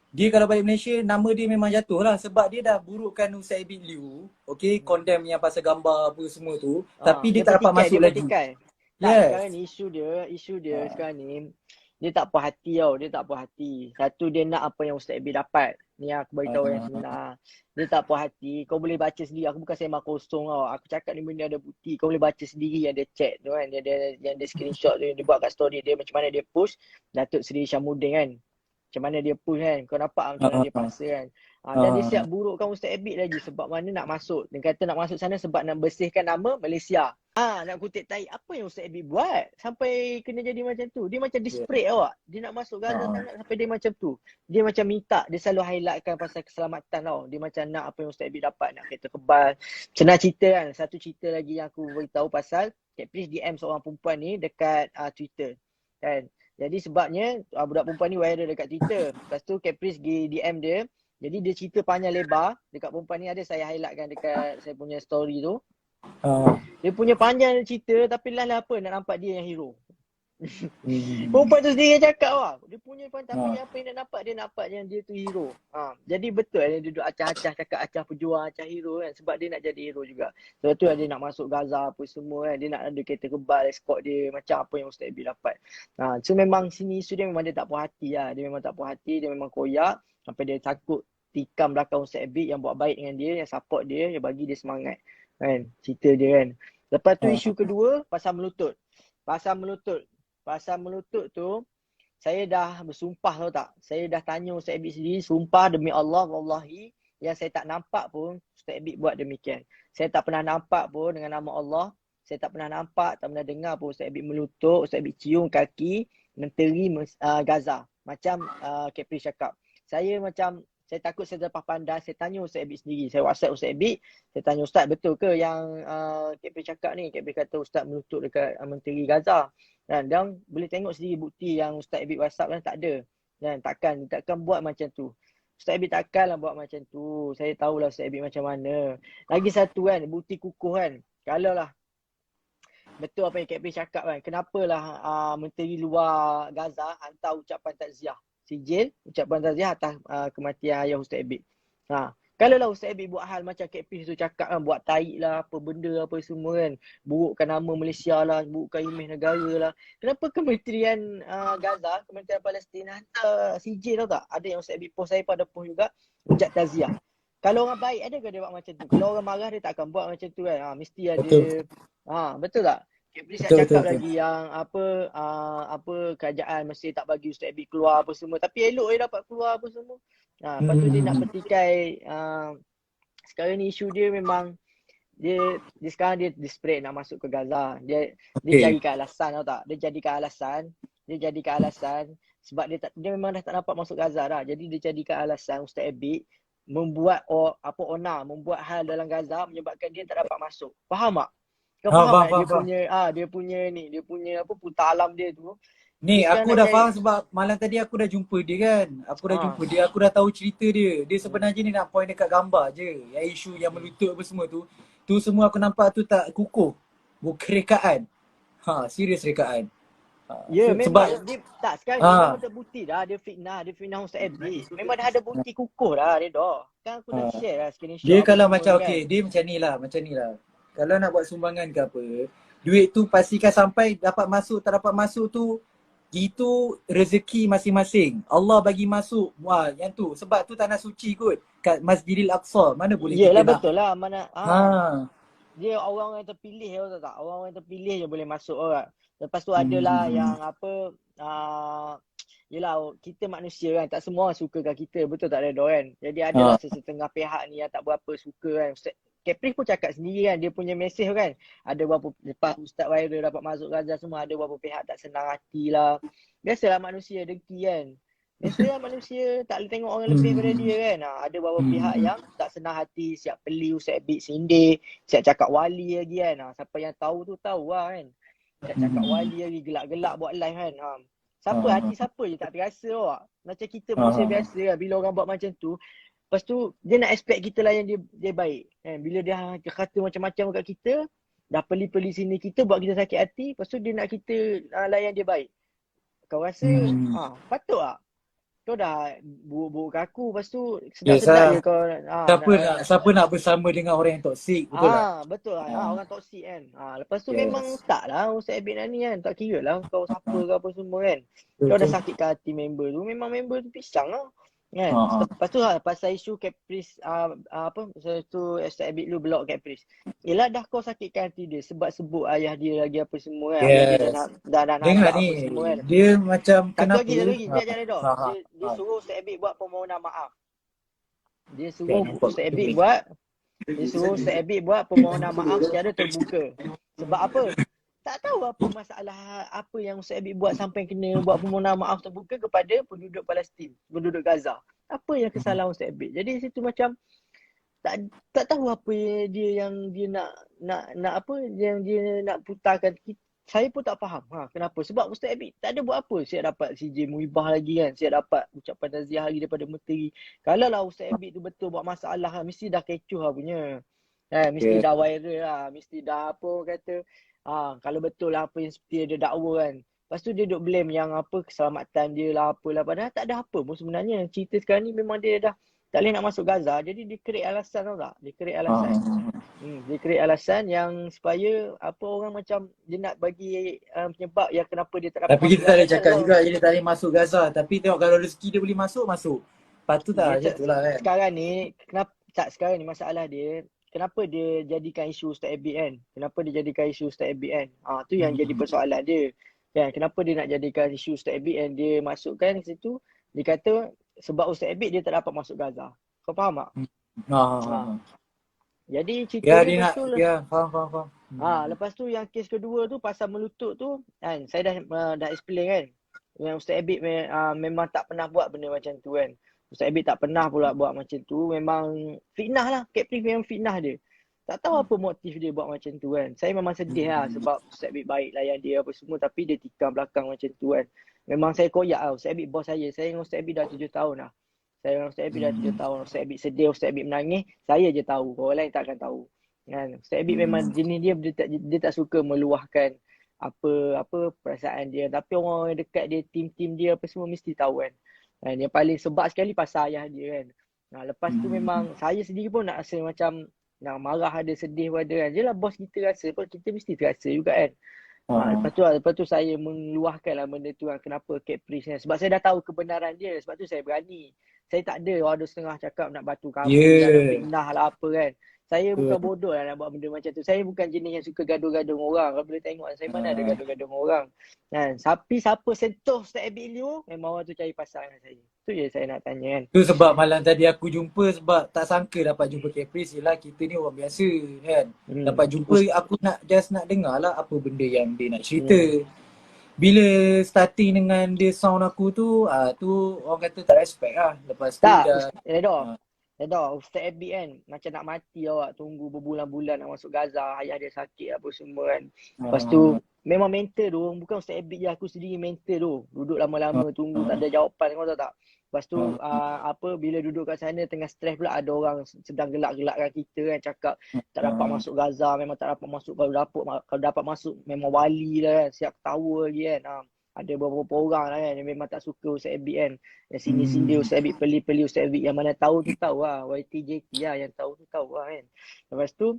dia kalau balik Malaysia, nama dia memang jatuh lah sebab dia dah burukkan Ustaz Ebit Liu, okay, condemn yang pasal gambar apa semua tu, tapi dia tak dapat masuk lagi. Sekarang ni isu dia sekarang ni, dia tak puas hati tau, dia tak puas hati. Satu, dia nak apa yang Ustaz Ebit dapat. Ni aku beritahu yang sebenar. Dia tak puas hati, kau boleh baca sendiri, aku bukan sembang kosong tau. Aku cakap ni benda ada bukti, kau boleh baca sendiri yang dia chat tu kan, yang dia screenshot tu, dia buat kat story dia, macam mana dia push Datuk Seri Syamuddin kan. Macam mana dia push kan, kau nampak macam mana dia paksa kan. Dan dia siap burukkan Ustaz Ebit lagi sebab mana nak masuk. Dia kata nak masuk sana sebab nak bersihkan nama Malaysia. Nak kutip tai, apa yang Ustaz Ebit buat sampai kena jadi macam tu? Dia macam desperate awak. Dia nak masuk Gaza sangat sampai dia macam tu. Dia macam minta, dia selalu highlightkan pasal keselamatan tau. Dia macam nak apa yang Ustaz Ebit dapat, nak kereta kebal. Senang cerita kan, satu cerita lagi yang aku beritahu pasal Caprice DM seorang perempuan ni dekat Twitter kan. Jadi sebabnya budak perempuan ni viral dekat Twitter. Lepas tu Caprice pergi DM dia. Jadi dia cerita panjang lebar dekat perempuan ni, ada saya highlightkan dekat saya punya story tu. Dia punya panjang cerita tapi lah apa nak nampak dia yang hero. Perempuan tu sendiri cakap lah. Dia punya tapi apa yang nak nampak, dia nampak yang dia tu hero. Jadi betul dia duduk acah-acah cakap acah pejuang, acah hero kan. Sebab dia nak jadi hero juga. Sebab tu dia nak masuk Gaza apa semua kan. Dia nak ada kereta kebal, escort dia macam apa yang Ustaz Ebit dapat. So memang sini isu dia memang dia tak puas hati lah. Dia memang tak puas hati, dia memang koyak. Sampai dia takut tikam belakang Ustaz Ebit yang buat baik dengan dia, yang support dia, yang bagi dia semangat. Kan, cerita dia kan. Lepas tu isu kedua pasal melutut. Pasal melutut tu, saya dah bersumpah tau tak. Saya dah tanya Ustaz Ebit sendiri, sumpah demi Allah, wallahi, yang saya tak nampak pun Ustaz Ebit buat demikian. Saya tak pernah nampak pun dengan nama Allah. Saya tak pernah nampak, tak pernah dengar pun Ustaz Ebit melutut, Ustaz Ebit cium kaki menteri Gaza. Macam Caprice cakap. Saya takut saya terlepas pandang, saya tanya Ustaz Ebit sendiri. Saya WhatsApp Ustaz Ebit, saya tanya Ustaz, betul ke yang Caprice cakap ni? Caprice kata Ustaz melutut dekat menteri Gaza. Dan boleh tengok sendiri bukti yang Ustaz Ebit WhatsApp kan tak ada. Dan takkan buat macam tu. Ustaz Ebit takkanlah buat macam tu. Saya tahulah Ustaz Ebit macam mana. Lagi satu kan, bukti kukuh kan. Kalau lah betul apa yang Caprice cakap kan, kenapalah menteri luar Gaza hantar ucapan takziah. Sijil ucapan takziah atas kematian ayah Ustaz Ebit. Kalau lah Ustaz Abid buat hal macam Kepris tu cakap kan, buat taik lah, apa benda apa semua kan, burukkan nama Malaysia lah, burukkan imej negara lah. Kenapa Kementerian Gaza, Kementerian Palestin hantar CJ tau tak? Ada yang Ustaz Abid post, saya pada post juga, hujat taziah. Kalau orang baik ada ke dia buat macam tu? Kalau orang marah dia tak akan buat macam tu kan. Mesti ada. Betul. Betul tak? Kepris nak Betul, cakap betul. lagi yang apa kerajaan mesti tak bagi Ustaz Abid keluar apa semua. Tapi elok dia dapat keluar apa semua. Lepas tu dia nak petikai sekarang ni isu dia memang dia sekarang dia desperate nak masuk ke Gaza. Dia jadikan alasan tau tak? Dia jadikan alasan sebab dia memang dah tak dapat masuk Gaza dah. Jadi dia jadikan alasan Ustaz Abid membuat membuat hal dalam Gaza menyebabkan dia tak dapat masuk. Faham tak? Kau faham tak dia punya apa putar alam dia tu. Ni Dia aku sekarang dah nak faham sebab malam tadi aku dah jumpa dia kan. Aku dah jumpa dia, aku dah tahu cerita dia. Dia sebenarnya ni nak point dekat gambar je. Yang isu yang melutut apa semua tu. Tu semua aku nampak tu tak kukuh. Bukan rekaan. Serius rekaan. Ya, memang dia tak sekarang ni memang terbukti dah dia fitnah Ustaz Abid. Memang dah ada bukti kukuh dah dia dah. Kan aku dah share lah screenshot. Dia kalau macam dia macam ni lah. Kalau nak buat sumbangan ke apa, duit tu pastikan sampai dapat masuk, tak dapat masuk tu, itu rezeki masing-masing. Allah bagi masuk. Yang tu. Sebab tu tanah suci kot. Kat Masjidil Aqsa. Mana boleh Yelah, kita betul nak. lah. Mana dia orang yang terpilih tahu tak? Orang yang terpilih je boleh masuk orang. Lepas tu adalah yang apa yelah, kita manusia kan, tak semua orang suka kat kita, betul tak Redo kan? Jadi adalah sesetengah pihak ni yang tak berapa suka kan. Kepris pun cakap sendiri kan, dia punya mesej kan. Ada berapa, lepas Ustaz Wairul dapat masuk Gaza semua, ada berapa pihak tak senang hati lah. Biasalah manusia dengki kan. Biasalah manusia tak boleh tengok orang lebih daripada dia kan. Ada beberapa pihak yang tak senang hati, siap beli Ustaz Abid sindir, siap cakap wali lagi kan. Siapa yang tahu tu tahu lah kan. Siap cakap wali lagi, gelak-gelak buat live kan. Hati siapa je tak terasa awak. Macam kita manusia biasa lah, bila orang buat macam tu, lepas tu dia nak expect kita layan dia baik kan. Bila dia kata macam-macam kat kita, dah peli-peli sini kita, buat kita sakit hati, lepas tu dia nak kita layan dia baik. Kau rasa patut tak? Kau dah buruk-buruk kat aku, lepas tu sedap-sedap je kau siapa nak bersama dengan orang yang toksik, betul tak? Betul lah. Orang toksik kan. Lepas tu memang tak lah Ustaz Abid ni kan. Tak kira lah kau siapa ke apa semua kan. Kau dah sakitkan hati member tu, memang member tu pisang lah kan. Lepas tu pasal isu Kepris tu Ustaz Abid lu block Kepris. Yelah, dah kau sakitkan hati dia sebab sebut ayah dia lagi apa semua kan. Dia dah nak dengar apa ni, semua kan. dia macam kenapa Satu lagi dia suruh Ustaz Abid buat permohonan maaf. Dia suruh Ustaz Abid buat permohonan maaf secara terbuka. Sebab apa? Tak tahu apa masalah apa yang Ustaz Abid buat sampai kena buat permohonan maaf terbuka kepada penduduk Palestin, penduduk Gaza. Apa yang kesalahan Ustaz Abid? Jadi situ macam tak tahu apa dia nak apa yang dia nak putarkan. Saya pun tak faham kenapa. Sebab Ustaz Abid tak ada buat apa. Saya dapat CJ Muibah lagi kan. Saya dapat ucapan taziah lagi daripada menteri. Kalau lah Ustaz Abid tu betul buat masalah kan, mesti dah kecoh lah punya. Mesti dah viral lah. Mesti dah apa kata. Kalau betul lah apa yang seperti dia dakwa kan. Lepas tu dia duk blame yang apa keselamatan dia lah apalah. Padahal tak ada apa pun sebenarnya. Cerita sekarang ni memang dia dah tak boleh nak masuk Gaza. Jadi dia create alasan tau tak? Dia create alasan. Dia create alasan yang supaya apa orang macam dia nak bagi penyebab yang kenapa dia tak dapat. Tapi kita tak boleh cakap juga dia tak boleh masuk Gaza. Tapi tengok kalau rezeki dia boleh masuk. Patut tak macam tu lah kan. Sekarang ni masalah dia, kenapa dia jadikan isu Ustaz Abid kan? Kenapa dia jadikan isu Ustaz Abid kan? Tu yang jadi persoalan dia. Kan, kenapa dia nak jadikan isu Ustaz Abid kan? Dia masukkan ke situ, dia kata sebab Ustaz Abid dia tak dapat masuk Gaza. Kau faham tak? Jadi cerita dia betul lah. Faham. Lepas tu yang kes kedua tu pasal melutut tu kan, saya dah explain kan. Yang Ustaz Abid memang tak pernah buat benda macam tu kan. Ustaz Abid tak pernah pula buat macam tu. Memang fitnah lah. Kepris memang fitnah dia. Tak tahu apa motif dia buat macam tu kan. Saya memang sedih lah sebab Ustaz Abid baik layan dia apa semua, tapi dia tikam belakang macam tu kan. Memang saya koyak lah. Ustaz Abid bos saya. Saya dengan Ustaz Abid dah 7 tahun lah. Saya dengan Ustaz Abid dah 7 tahun. Ustaz Abid sedih, Ustaz Abid menangis. Saya je tahu. Orang lain tak akan tahu. Kan? Ustaz Abid memang jenis dia tak suka meluahkan apa perasaan dia. Tapi orang yang dekat dia, tim dia apa semua mesti tahu kan. Yang paling sebab sekali pasal ayah dia kan. Lepas tu memang saya sendiri pun nak rasa macam nak marah ada, sedih pun ada kan. Yelah bos kita rasa pun kita mesti terasa juga kan. Lepas tu saya mengeluahkan lah benda tu kan. Kenapa Caprice ni. Sebab saya dah tahu kebenaran dia. Sebab tu saya berani. Saya tak ada ada setengah cakap nak batu kamu lah, nak fitnah lah apa kan. Saya bukan bodoh lah nak buat benda macam tu. Saya bukan jenis yang suka gaduh-gaduh dengan orang. Kalau boleh tengok saya mana ada gaduh-gaduh dengan orang. Kan? Tapi siapa sentuh Ustaz Abid Liu, memang orang tu cari pasal dengan saya. Tu je saya nak tanya kan. Tu sebab malam tadi aku jumpa sebab tak sangka dapat jumpa Caprice. Yelah kita ni orang biasa kan. Dapat jumpa aku nak dengar lah apa benda yang dia nak cerita. Bila starting dengan dia sound aku tu, tu orang kata tak respect lah. Lepas tu dah Ustaz Abid kan macam nak mati awak, tunggu berbulan-bulan nak masuk Gaza, ayah dia sakit apa semua kan. Lepas tu memang mental tu, bukan Ustaz Abid je, aku sendiri mental tu. Duduk lama-lama tunggu tak ada jawapan, kau tahu tak? Lepas tu bila duduk kat sana tengah stres pula, ada orang sedang gelak-gelakkan kita kan, cakap tak dapat masuk Gaza, memang tak dapat masuk. Kalau dapat masuk memang wali lah kan, siap ketawa lagi kan. Ada beberapa orang lah kan yang memang tak suka Ustaz Abid kan. Yang sini-sini Ustaz Abid peli-peli Ustaz Abid. Yang mana tahu tu tahu lah. YTJT lah yang tahu tu tahu lah kan. Lepas tu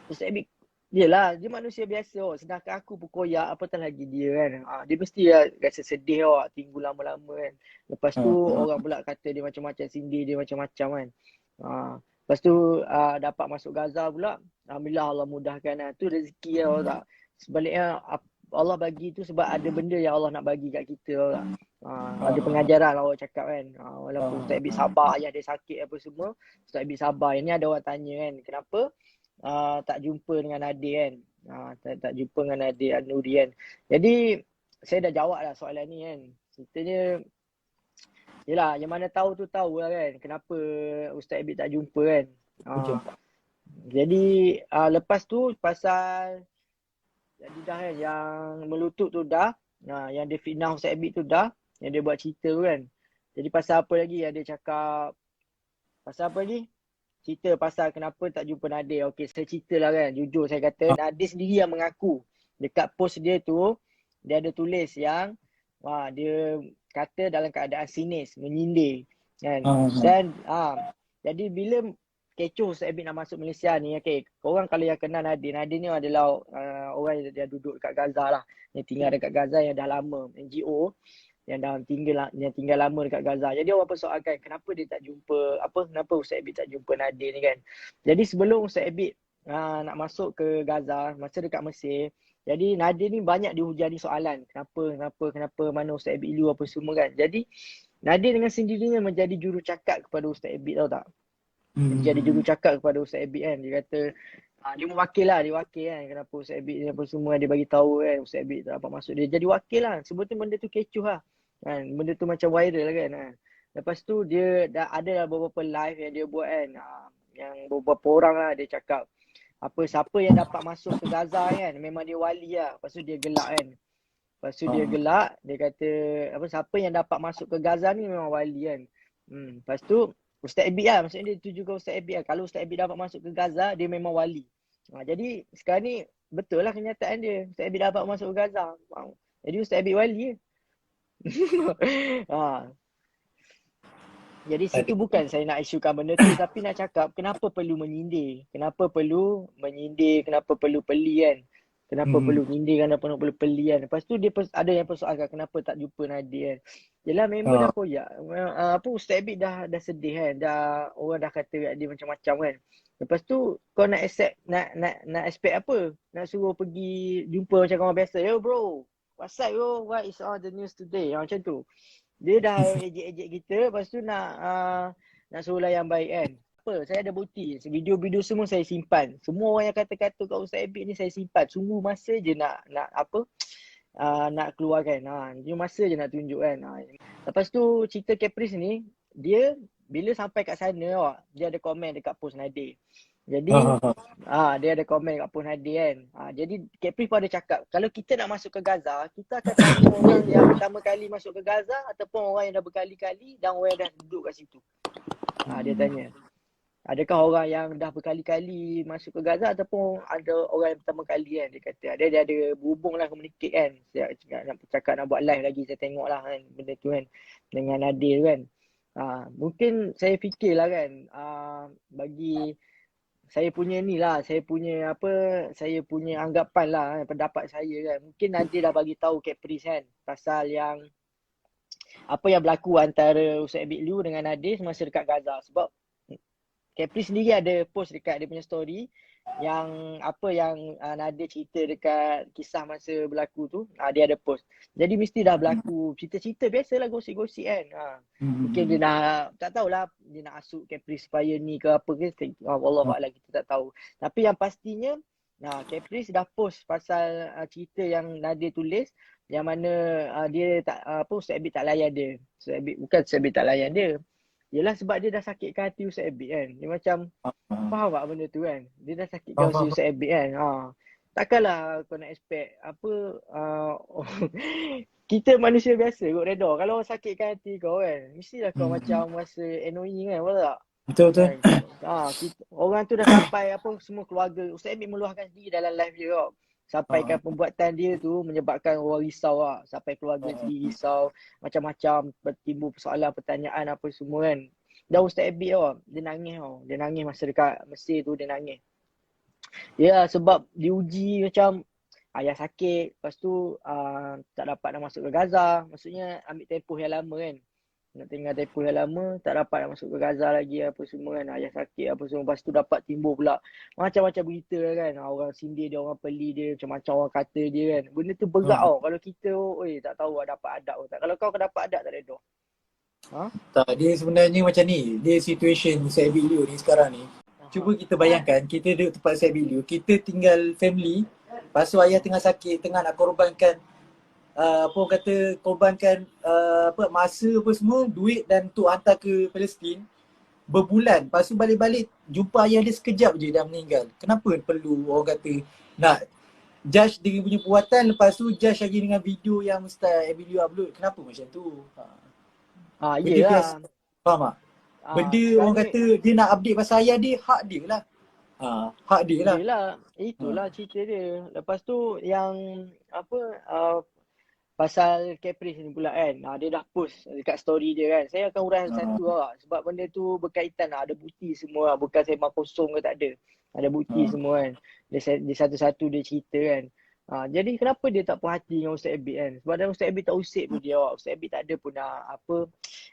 Ustaz Abid, yelah dia manusia biasa. Sedangkan aku berkoyak, apatah lagi dia kan. Dia mesti rasa sedih tunggu lama-lama kan. Lepas tu orang pula kata dia macam-macam, sindir dia macam-macam kan. Lepas tu dapat masuk Gaza pula. Alhamdulillah Allah mudahkan lah. Tu rezeki lah tak. Sebaliknya Allah bagi tu sebab ada benda yang Allah nak bagi kat kita lah. Ada pengajaran lah orang cakap kan. Walaupun Ustaz Abid sabar, ayah dia sakit apa semua, Ustaz Abid sabar. Ini ada orang tanya kan, kenapa tak jumpa dengan adik kan. Tak jumpa dengan adik An-Nuri kan. Jadi saya dah jawab lah soalan ni kan. Ceritanya yelah, yang mana tahu tu tahu lah kan kenapa Ustaz Abid tak jumpa kan. Jadi lepas tu pasal jadi dah kan, yang melutut tu dah, yang dia fitnah Ustaz Abid tu dah, yang dia buat cerita tu kan. Jadi pasal apa lagi yang dia cakap, pasal apa lagi? Cerita pasal kenapa tak jumpa Nadir. Okey, saya cerita lah kan, jujur saya kata Nadir sendiri yang mengaku. Dekat post dia tu, dia ada tulis yang dia kata dalam keadaan sinis, menyindir kan. Dan jadi bila kecoh Ustaz Abid nak masuk Malaysia ni, okay, korang kalau yang kenal Nadir ni adalah orang yang dia duduk dekat Gaza lah, yang tinggal dekat Gaza yang dah lama, NGO yang dah tinggal lama dekat Gaza. Jadi orang persoalkan kenapa dia tak jumpa, kenapa Ustaz Abid tak jumpa Nadir ni kan. Jadi sebelum Ustaz Abid nak masuk ke Gaza, masa dekat Mesir, jadi Nadir ni banyak dihujani soalan, kenapa mana Ustaz Abid Liu apa semua kan. Jadi Nadir dengan sendirinya menjadi jurucakap kepada Ustaz Abid, tahu tak? Jadi juru cakap kepada Ustaz Abid kan. Dia kata dia mewakil kan, kenapa Ustaz Abid ni apa semua dia bagi tahu kan Ustaz Abid tak dapat masuk. Dia jadi wakil lah. Sebetulnya benda tu kecoh lah kan. Benda tu macam viral lah kan. Lepas tu dia dah ada lah beberapa live yang dia buat kan. Yang beberapa orang lah dia cakap siapa yang dapat masuk ke Gaza kan, memang dia wali lah. Lepas tu dia gelak kan. Lepas tu dia gelak, dia kata siapa yang dapat masuk ke Gaza ni memang wali kan. Lepas tu Ustaz Abid lah, maksudnya dia tujukan Ustaz Abid lah. Kalau Ustaz Abid dapat masuk ke Gaza, dia memang wali. Jadi sekarang ni betul lah kenyataan dia. Ustaz Abid dapat masuk ke Gaza. Jadi Ustaz Abid wali je. Jadi situ bukan saya nak isukan benda tu, tapi nak cakap kenapa perlu menyindir. Kenapa perlu peli kan. Kenapa perlu nyindir, kenapa perlu peli kan. Lepas tu dia ada yang persoalkan kenapa tak jumpa Nadir kan. Yelah memang dah koyak. Ustaz Abid dah sedih kan. Orang dah kata kat dia macam-macam kan. Lepas tu kau nak accept, nak expect apa? Nak suruh pergi jumpa macam orang biasa. Yo bro, what's up yo? What is all the news today? Macam tu. Dia dah ejek-ejek kita. Lepas tu nak suruh layan baik kan. Saya ada bukti. Video-video semua saya simpan. Semua orang yang kata-kata kat Ustaz Abid ni saya simpan. Sungguh masa je nak keluarkan. Dia masa je nak tunjuk kan. Lepas tu cerita Caprice ni, dia bila sampai kat sana dia ada komen dekat post Nadir. Jadi dia ada komen kat post Nadir kan. Jadi Caprice pun ada cakap, kalau kita nak masuk ke Gaza, kita akan tanya orang yang pertama kali masuk ke Gaza ataupun orang yang dah berkali-kali dan orang yang dah duduk kat situ. Dia tanya, adakah orang yang dah berkali-kali masuk ke Gaza ataupun ada orang yang pertama kali kan. Dia kata dia ada berhubung lah, communicate kan. Saya cakap nak buat live lagi, saya tengok lah kan benda tu kan dengan Nadir kan. Mungkin saya fikirlah kan, bagi saya punya ni lah, saya punya anggapan lah, pendapat saya kan. Mungkin Nadir dah bagi tahu Caprice kan pasal yang apa yang berlaku antara Ustaz Abid Liu dengan Nadir semasa dekat Gaza. Sebab Caprice sendiri ada post dekat dia punya story yang Nadir cerita dekat kisah masa berlaku tu, dia ada post. Jadi mesti dah berlaku cerita-cerita biasalah, gosip-gosip kan. Mungkin dia nak, tak tahulah, dia nak asuk Caprice supaya ni ke apa ke, wallahualam, kita tak tahu. Tapi yang pastinya Caprice dah post pasal cerita yang Nadir tulis, yang mana dia tak Ustaz Abid tak layan dia. Bukan Ustaz Abid tak layan dia. Yelah sebab dia dah sakitkan hati Ustaz Abid kan. Dia macam faham tak benda tu kan. Dia dah sakitkan hati Ustaz Abid kan. Takkanlah kau nak expect kita manusia biasa kot redha. Kalau orang sakitkan hati kau kan, mestilah kau macam rasa annoying kan, betul tak? Betul. Orang tu dah sampai semua keluarga. Ustaz Abid meluahkan sendiri dalam live dia tau. Sampaikan pembuatan dia tu menyebabkan orang risau lah. Sampai keluarga sendiri risau. Macam-macam timbul persoalan, pertanyaan apa semua kan. Dan Ustaz Abid tau, dia nangis tau. Dia nangis masa dekat Mesir tu, dia nangis. Ya sebab diuji macam ayah sakit. Lepas tu tak dapat nak masuk ke Gaza. Maksudnya ambil tempoh yang lama kan. Nak tinggal tempoh yang lama, tak dapat nak masuk ke Gaza lagi apa semua kan. Ayah sakit apa semua. Lepas tu dapat timbul pula macam-macam berita kan. Orang sindir dia, orang peli dia, macam-macam orang kata dia kan. Benda tu berat tau. Kalau kita tak tahu dapat adab tak. Kalau kau dapat adab tak redha. Tak, dia sebenarnya macam ni. Dia situation Ustaz Abid Liu ni sekarang ni. Cuba kita bayangkan, kita duduk tempat Ustaz Abid Liu. Kita tinggal family. Lepas tu ayah tengah sakit, tengah nak korbankan korbankan masa apa semua, duit dan untuk hantar ke Palestin berbulan. Lepas tu balik-balik jumpa ayah dia sekejap je dah meninggal. Kenapa perlu orang kata nak judge dia punya perbuatan, lepas tu judge lagi dengan video yang Ustaz Abid Liu upload? Kenapa macam tu? Iyalah. Faham tak? Benda orang kata dia nak update pasal ayah dia, hak dia lah. Hak dia lah. Yelah, itulah cerita dia. Lepas tu yang pasal Caprice ni pula kan. Dia dah post dekat story dia kan. Saya akan uraikan satu lah. Sebab benda tu berkaitan lah. Ada bukti semua lah. Bukan sembang kosong ke tak ada. Ada bukti semua kan. Dia satu-satu dia cerita kan. Jadi kenapa dia tak puas hati dengan Ustaz Abid kan? Sebab Ustaz Abid tak usik pun dia. Ustaz Abid tak ada pun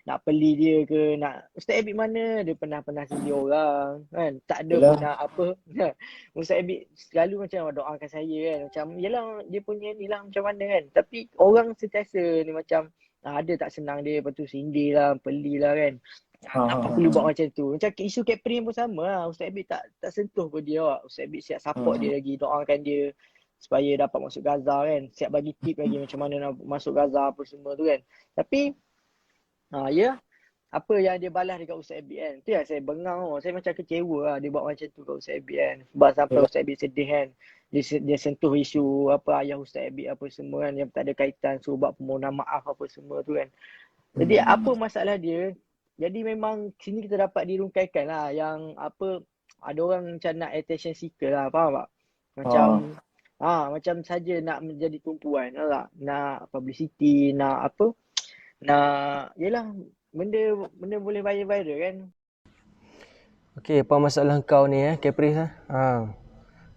nak peli dia ke. Ustaz Abid mana dia pernah sindir orang kan. Tak ada pun nak Ustaz Abid selalu macam doakan saya kan. Macam yelah dia punya ni lah macam mana kan. Tapi orang sentiasa ni macam ada tak senang dia. Lepas tu sindir lah, peli lah kan. Apa perlu buat macam tu. Macam isu Caprice pun sama lah. Ustaz Abid tak sentuh pun dia. Ustaz Abid siap support dia lagi. Doakan dia supaya dapat masuk Gaza kan. Siap bagi tip lagi macam mana nak masuk Gaza apa semua tu kan. Tapi apa yang dia balas dekat Ustaz Abid kan. Tu yang saya bengang tau. Saya macam kecewa lah dia buat macam tu kat Ustaz Abid kan. Sebab sampai Ustaz Abid sedih kan. Dia sentuh isu ayah Ustaz Abid apa semua kan. Yang tak ada kaitan, suruh buat permohonan maaf apa semua tu kan. Jadi apa masalah dia. Jadi memang sini kita dapat dirungkaikan lah. Yang ada orang macam nak attention seeker lah. Faham tak? Macam macam saja nak menjadi tumpuan tak? Nak publicity, nak yelah benda boleh viral kan. Okey, apa masalah kau ni Caprice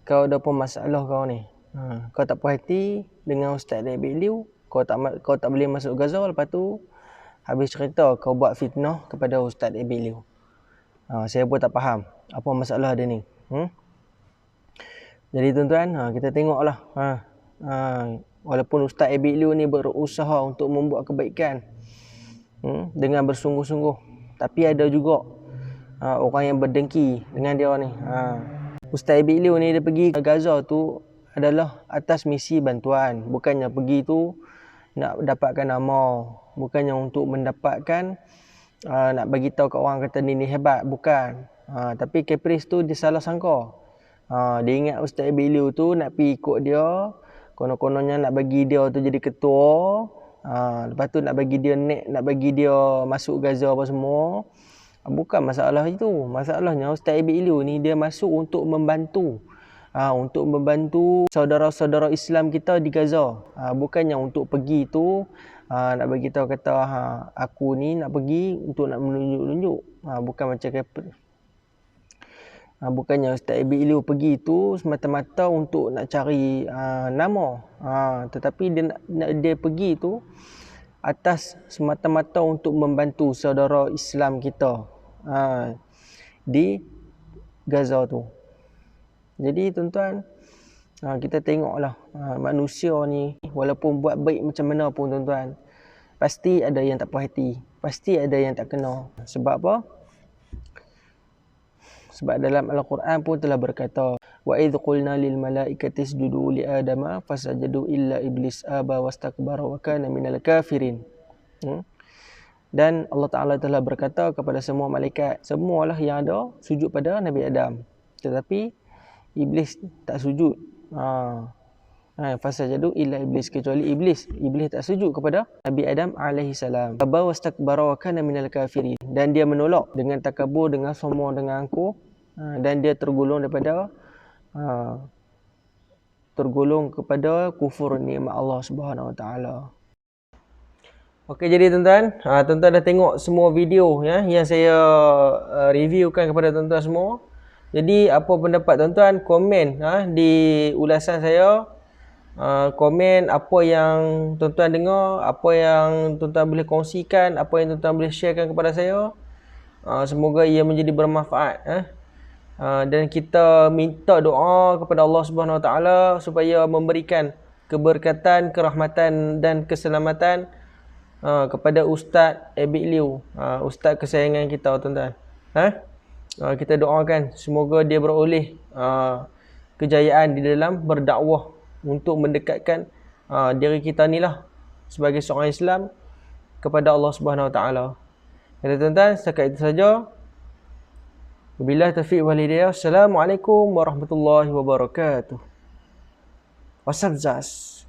Kau ada apa masalah kau ni? Kau tak puas hati dengan Ustaz Abid Liu, kau tak boleh masuk Gaza, lepas tu habis cerita kau buat fitnah kepada Ustaz Abid Liu. Saya pun tak faham apa masalah dia ni. Jadi tuan-tuan, kita tengoklah. Walaupun Ustaz Abid Liu ni berusaha untuk membuat kebaikan dengan bersungguh-sungguh, tapi ada juga orang yang berdengki dengan dia ni. Ustaz Abid Liu ni dia pergi ke Gaza tu adalah atas misi bantuan. Bukannya pergi tu nak dapatkan nama, bukannya untuk mendapatkan nak bagi tahu kat orang kata ni hebat, bukan. Tapi Caprice tu dia salah sangka. Dia ingat Ustaz Abid Liu tu nak pergi ikut dia, konon-kononnya nak bagi dia tu jadi ketua. Lepas tu nak bagi dia nak bagi dia masuk Gaza apa semua. Bukan masalah itu. Masalahnya Ustaz Abid Liu ni dia masuk untuk membantu. Untuk membantu saudara-saudara Islam kita di Gaza. Bukannya untuk pergi tu nak bagi tahu kata aku ni nak pergi untuk nak menunjuk-nunjuk. Bukan macam bukannya Ustaz Abid Liu pergi tu semata-mata untuk nak cari nama. Tetapi dia pergi tu atas semata-mata untuk membantu saudara Islam kita di Gaza tu. Jadi tuan-tuan, kita tengoklah manusia ni walaupun buat baik macam mana pun tuan-tuan, pasti ada yang tak puas hati, pasti ada yang tak kena. Sebab apa? Sebab dalam Al-Quran pun telah berkata, wa idh qulna lil malaikati isjudu li adama fasajadu illa iblis aba wastakbara wa kana minal kafirin. Dan Allah Ta'ala telah berkata kepada semua malaikat, semualah yang ada sujud pada Nabi Adam, tetapi iblis tak sujud. Fasajadu illa iblis, kecuali iblis tak sujud kepada Nabi Adam alaihi salam. Aba wastakbara wa kana minal kafirin, dan dia menolak dengan takabur, dengan sombong, dengan angkuh, dan dia tergolong kepada kufur nikmat Allah Subhanahu Wa Taala. Okey, jadi tuan-tuan, tuan-tuan dah tengok semua video yang saya reviewkan kepada tuan-tuan semua. Jadi apa pendapat tuan-tuan, komen di ulasan saya. Komen apa yang tuan-tuan dengar, apa yang tuan-tuan boleh kongsikan, apa yang tuan-tuan boleh sharekan kepada saya. Semoga ia menjadi bermanfaat. Dan kita minta doa kepada Allah Subhanahu Wa Taala supaya memberikan keberkatan, kerahmatan dan keselamatan kepada Ustaz Abid Liu, ustaz kesayangan kita tuan-tuan. Kita doakan semoga dia beroleh kejayaan di dalam berdakwah untuk mendekatkan diri kita ni lah sebagai seorang Islam kepada Allah Subhanahu Wa Taala. Jadi tuan-tuan, setakat itu saja. Wabillahi taufiq wal hidayah. Assalamualaikum warahmatullahi wabarakatuh. Wasabzas.